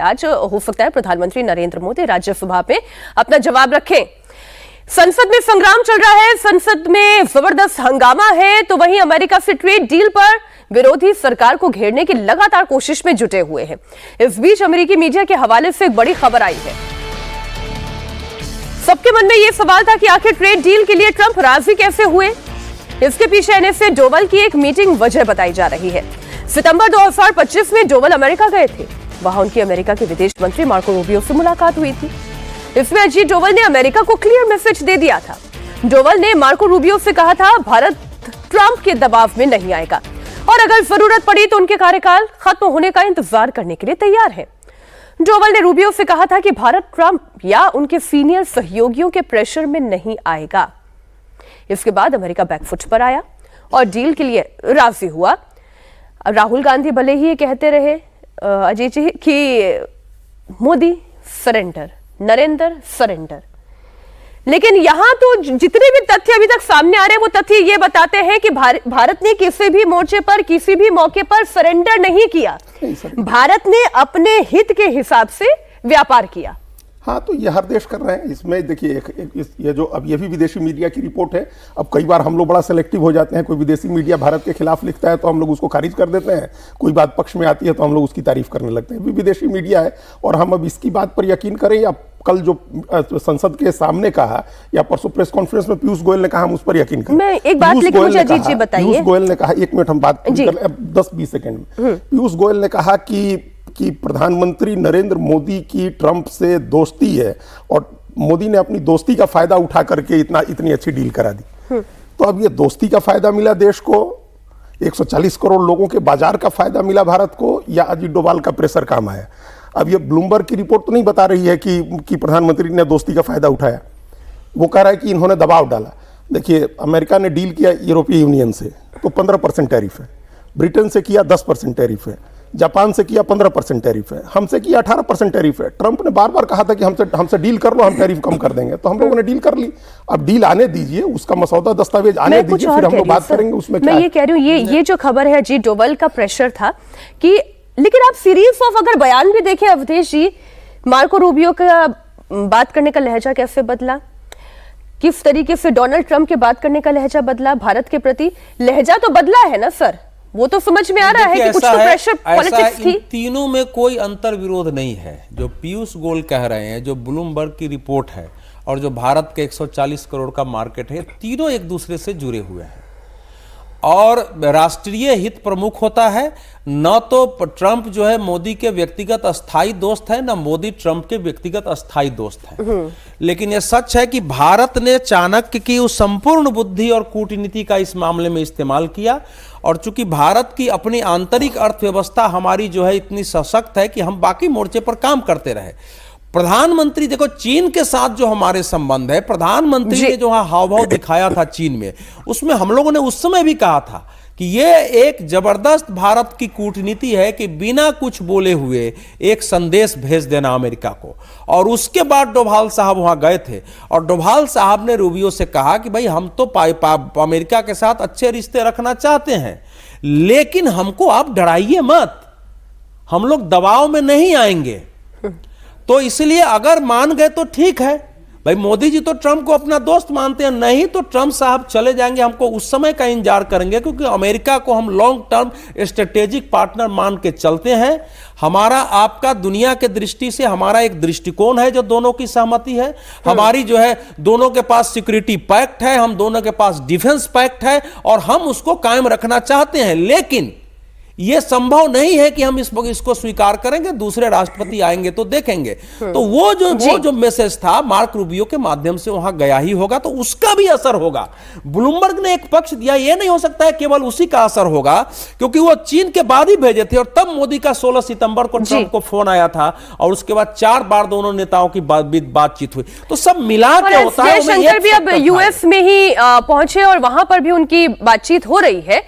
आज हो सकता है प्रधानमंत्री नरेंद्र मोदी राज्यसभा में अपना जवाब रखें। संसद में संग्राम चल रहा है, संसद में जबरदस्त हंगामा है, तो वहीं अमेरिका से ट्रेड डील पर विरोधी सरकार को घेरने की लगातार कोशिश में जुटे हुए हैं। इस बीच अमेरिकी मीडिया के हवाले से एक बड़ी खबर आई है। सबके मन में यह सवाल था कि आखिर ट्रेड डील के लिए ट्रंप राजी कैसे हुए। इसके पीछे एनएसए डोवल की एक मीटिंग वजह बताई जा रही है। सितंबर 2025 में डोवल अमेरिका गए थे, वहां उनकी अमेरिका के विदेश मंत्री मार्को रूबियो से मुलाकात हुई थी। इसमें अजीत डोवल ने अमेरिका को क्लियर मैसेज दे दिया था। डोवल ने मार्को रूबियो से कहा था भारत ट्रंप के दबाव में नहीं आएगा और अगर जरूरत पड़ी तो उनके कार्यकाल खत्म होने का इंतजार करने के लिए तैयार है। डोवल ने रूबियो से कहा था कि भारत ट्रंप या उनके सीनियर सहयोगियों के प्रेशर में नहीं आएगा। इसके बाद अमेरिका बैकफुट पर आया और डील के लिए राजी हुआ। राहुल गांधी भले ही ये कहते रहे अजय जी कि मोदी सरेंडर, नरेंद्र सरेंडर, लेकिन यहां तो जितने भी तथ्य अभी तक सामने आ रहे हैं वो तथ्य ये बताते हैं कि भारत ने किसी भी मोर्चे पर किसी भी मौके पर सरेंडर नहीं किया। भारत ने अपने हित के हिसाब से व्यापार किया। हाँ, तो ये हर देश कर रहे हैं। इसमें देखिए ये जो अब ये भी विदेशी मीडिया की रिपोर्ट है। अब कई बार हम लोग बड़ा सेलेक्टिव हो जाते हैं। कोई विदेशी मीडिया भारत के खिलाफ लिखता है तो हम लोग उसको खारिज कर देते हैं, कोई बात पक्ष में आती है तो हम लोग उसकी तारीफ करने लगते हैं। भी विदेशी मीडिया है और हम अब इसकी बात पर यकीन करें या कल जो संसद के सामने कहा या परसों प्रेस कॉन्फ्रेंस में पीयूष गोयल ने कहा, हम उस पर यकीन करें। मैं एक बात लिखूं मुझे अजीत जी बताइए। पीयूष गोयल ने कहा, एक मिनट हम बात कर ले 10-20 सेकंड में। पीयूष गोयल ने कहा कि प्रधानमंत्री नरेंद्र मोदी की ट्रंप से दोस्ती है और मोदी ने अपनी दोस्ती का फायदा उठा करके इतनी अच्छी डील करा दी। तो अब ये दोस्ती का फायदा मिला देश को, 140 करोड़ लोगों के बाजार का फायदा मिला भारत को, या अजीत डोभाल का प्रेशर काम आया। अब ये ब्लूमबर्ग की रिपोर्ट तो नहीं बता रही है कि प्रधानमंत्री ने दोस्ती का फायदा उठाया। वो कह रहा है कि इन्होंने दबाव डाला। देखिए, अमेरिका ने डील किया यूरोपीय यूनियन से तो 15% टैरिफ है, ब्रिटेन से किया 10% टैरिफ है, जापान से किया 15% टैरिफ है, हमसे किया 18% टैरिफ है। ट्रंप ने बार बार कहा था कि हमसे डील कर लो, हम टैरिफ कम कर देंगे। तो हम लोगों ने डील कर ली। अब डील आने दीजिए, उसका मसौदा दस्तावेज आने दीजिए, फिर हम लोग बात करेंगे उसमें क्या। मैं ये कह रही हूँ, ये जो खबर है अजीत डोभाल का प्रेशर था कि, लेकिन आप सीरीज ऑफ अगर बयान भी देखें अवधेश जी, मार्को रूबियो का बात करने का लहजा कैसे बदला, किस तरीके से डोनाल्ड ट्रंप के बात करने का लहजा बदला, भारत के प्रति लहजा तो बदला है ना सर। वो तो समझ में आ रहा है कि कुछ तो प्रेशर पॉलिटिक्स थी। तीनों में कोई अंतर विरोध नहीं है। जो पीयूष गोयल कह रहे हैं, जो ब्लूमबर्ग की रिपोर्ट है और जो भारत के 140 करोड़ का मार्केट है, तीनों एक दूसरे से जुड़े हुए हैं और राष्ट्रीय हित प्रमुख होता है। न तो ट्रंप जो है मोदी के व्यक्तिगत अस्थाई दोस्त है, न मोदी ट्रंप के व्यक्तिगत अस्थाई दोस्त है। लेकिन यह सच है कि भारत ने चाणक्य की उस संपूर्ण बुद्धि और कूटनीति का इस मामले में इस्तेमाल किया और चूंकि भारत की अपनी आंतरिक अर्थव्यवस्था हमारी जो है इतनी सशक्त है कि हम बाकी मोर्चे पर काम करते रहे। प्रधानमंत्री देखो, चीन के साथ जो हमारे संबंध है, प्रधानमंत्री ने जो हाव भाव दिखाया था चीन में, उसमें हम लोगों ने उस समय भी कहा था कि ये एक जबरदस्त भारत की कूटनीति है कि बिना कुछ बोले हुए एक संदेश भेज देना अमेरिका को। और उसके बाद डोभाल साहब वहां गए थे और डोभाल साहब ने रूबियो से कहा कि भाई हम तो अमेरिका के साथ अच्छे रिश्ते रखना चाहते हैं, लेकिन हमको आप डराइए मत, हम लोग दबाव में नहीं आएंगे। तो इसलिए अगर मान गए तो ठीक है भाई, मोदी जी तो ट्रंप को अपना दोस्त मानते हैं, नहीं तो ट्रंप साहब चले जाएंगे, हमको उस समय का इंतजार करेंगे, क्योंकि अमेरिका को हम लॉन्ग टर्म स्ट्रेटेजिक पार्टनर मान के चलते हैं। हमारा आपका दुनिया के दृष्टि से हमारा एक दृष्टिकोण है जो दोनों की सहमति है। हमारी जो है दोनों के पास सिक्योरिटी पैक्ट है, हम दोनों के पास डिफेंस पैक्ट है और हम उसको कायम रखना चाहते हैं। लेकिन यह संभव नहीं है कि हम इसको स्वीकार करेंगे, दूसरे राष्ट्रपति आएंगे तो देखेंगे। तो वो जो मैसेज था मार्क रूबियो के माध्यम से वहां गया ही होगा, तो उसका भी असर होगा। ब्लूमबर्ग ने एक पक्ष दिया, यह नहीं हो सकता है केवल उसी का असर होगा, क्योंकि वो चीन के बाद ही भेजे थे और तब मोदी का 16 सितंबर को ट्रंप को फोन आया था और उसके बाद 4 बार दोनों नेताओं की बातचीत हुई। तो सब मिला के होता है। जयशंकर भी अब यूएस में ही पहुंचे और वहां पर भी उनकी बातचीत हो रही है।